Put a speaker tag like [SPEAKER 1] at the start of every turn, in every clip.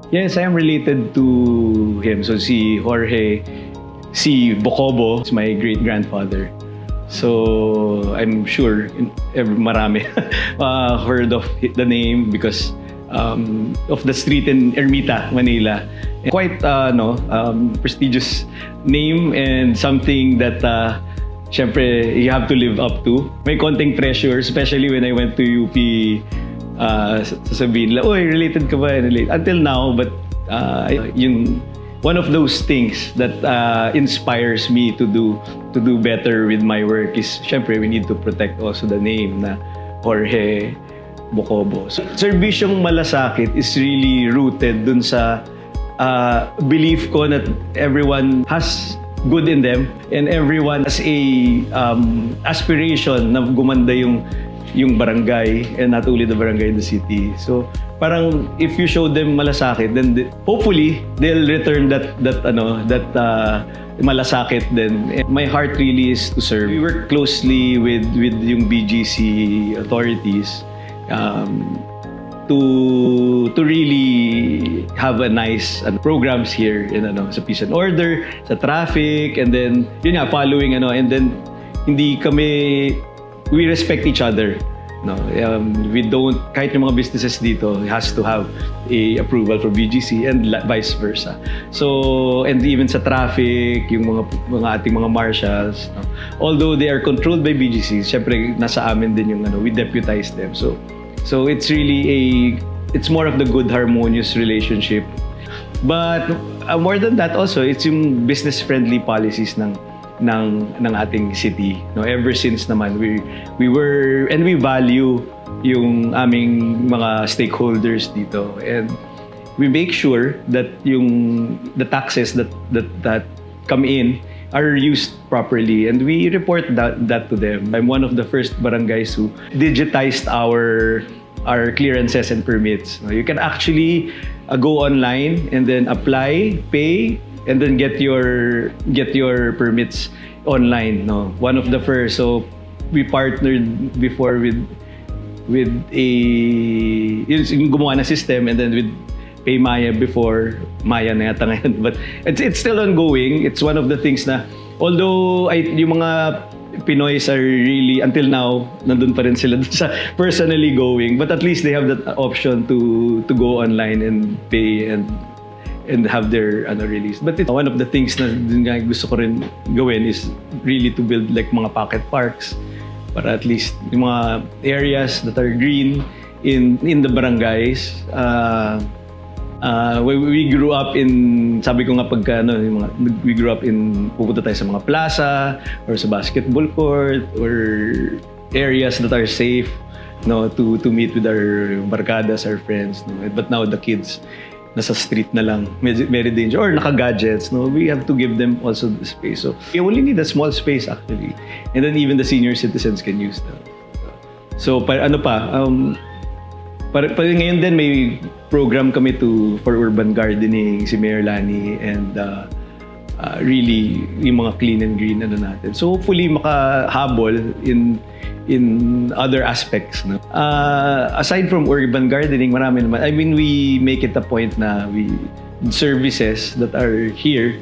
[SPEAKER 1] Yes, I am related to him. So si Jorge, si Bocobo is my great-grandfather. So I'm sure marami heard of the name because of the street in Ermita, Manila. Quite prestigious name and something that syempre you have to live up to. May konting pressure, especially when I went to UP. Sasabihin nila, "Oy, related ka ba?" Until now, but yung one of those things that inspires me to do better with my work is syempre we need to protect also the name na Jorge Bocobo. So, Serbisyong Malasakit is really rooted dun sa belief ko that everyone has good in them and everyone has a aspiration na gumanda yung barangay and not only the barangay, the city. So parang if you show them malasakit, then hopefully they'll return that malasakit then. My heart really is to serve. We work closely with yung BGC authorities to really have a nice programs here in sa peace and order, sa traffic, and then yun nga following and then we respect each other. No, we don't, kahit yung mga businesses dito has to have a approval for BGC and vice versa. So, and even sa traffic, yung mga ating mga marshals, no? Although they are controlled by BGC, syempre nasa amin din yung we deputize them. So it's really it's more of the good harmonious relationship. But more than that also, it's yung business-friendly policies ng ating city. No, ever since naman we were and we value yung aming mga stakeholders dito, and we make sure that the taxes that come in are used properly, and we report that to them. I'm one of the first barangays who digitized our clearances and permits. You can actually go online and then apply, pay, and then get your permits online. No, one of the first. So we partnered before with yung gumawa na system, and then with PayMaya before, Maya na yata ngayon. But it's still ongoing. It's one of the things na although yung mga Pinoys are really until now nandun pa rin sila sa personally going, but at least they have that option to go online and pay and have their release. But it's one of the things na gusto ko rin gawin is really to build like mga pocket parks para at least yung mga areas that are green in the barangays. We grew up in, sabi ko nga pagka we grew up in, pupunta tayo sa mga plaza or sa basketball court or areas that are safe, to meet with our barkadas, our friends. But now the kids nasa street na lang, very dangerous, or naka-gadgets, we have to give them also the space. So you only need a small space actually, and then even the senior citizens can use that. So ngayon din may program kami for urban gardening, si Mayor Lani, and really yung mga clean and green natin. So hopefully makahabol in other aspects. Aside from urban gardening, marami naman. I mean, we make it a point na services that are here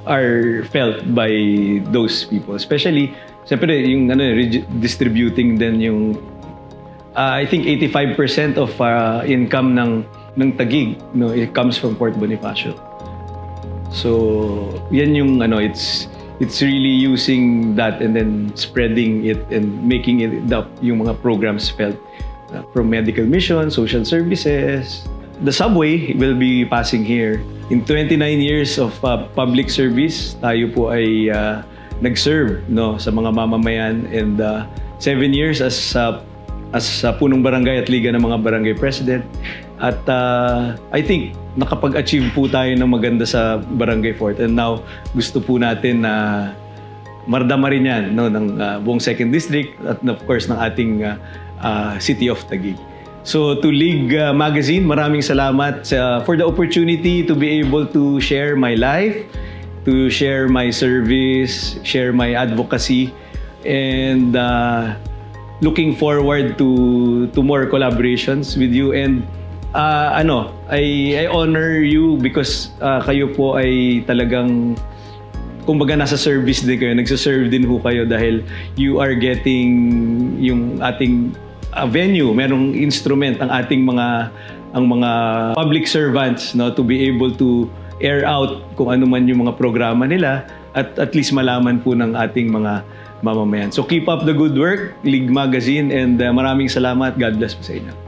[SPEAKER 1] are felt by those people. Especially, siyempre, yung distributing din yung I think 85% of income ng Taguig, it comes from Fort Bonifacio. So, yan yung it's really using that and then spreading it and making it yung mga programs felt from medical mission, social services. The subway will be passing here. In 29 years of public service, tayo po ay nag-serve sa mga mamamayan, and 7 years as punong barangay at liga ng mga barangay president. At I think nakapag-achieve po tayo ng maganda sa Barangay Fort, and now gusto po natin na mardama rin yan ng buong 2nd District at of course ng ating City of Taguig. So to League Magazine, maraming salamat for the opportunity to be able to share my life, to share my service, share my advocacy, and looking forward to more collaborations with you. And I honor you because kayo po ay talagang, kumbaga nasa service din kayo, nagsaserve din ho kayo dahil you are getting yung ating venue, merong instrument ang ating mga public servants, no, to be able to air out kung ano man yung mga programa nila at least malaman po ng ating mga mamamayan. So keep up the good work, League Magazine, and maraming salamat. God bless po sa inyo.